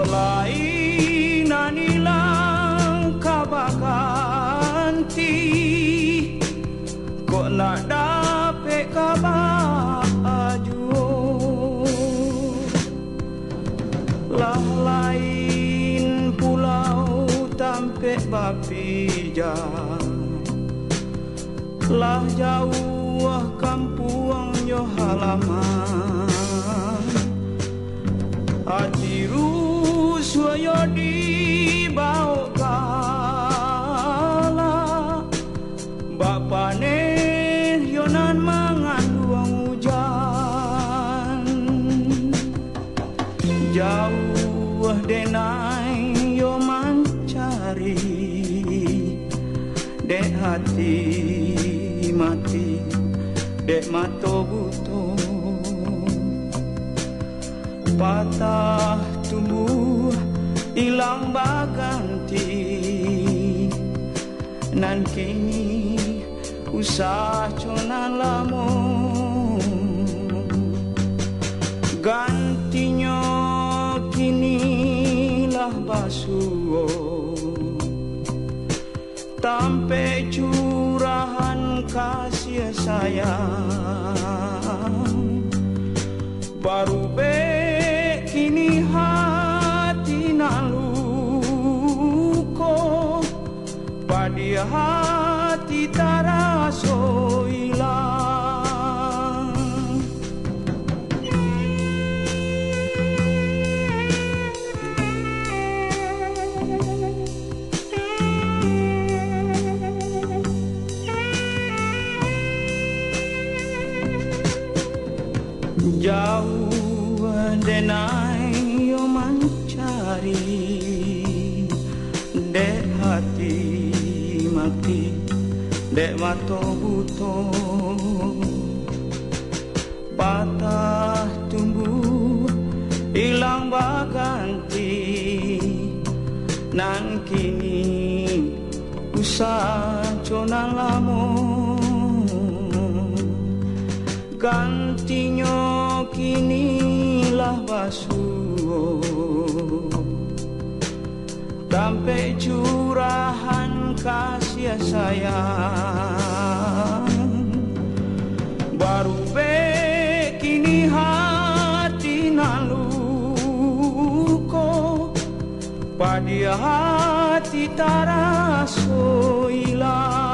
lain anilang kabaganti kok nak dapet kabaju lah lain pulau tampek bapija lah jauh kampung yo halaman hati ruswayo di bau kala bapane yonan mengandung hujan jauh denai yo mancari dek hati mati dek mato buto patah tumbuh hilang baganti nan kini usah conan lamo gantinya kini lah basuo tampe curahan kasih sayang baru kini hati naluko pada hati taraso hilang jauh denai yo mancari dek hati mati dek mato buto patah tumbuh hilang baganti nan kini usah conan lamo gantinya kini lah basuh sampai curahan kasih sayang baru kini hati naluko pada hati taraso hilang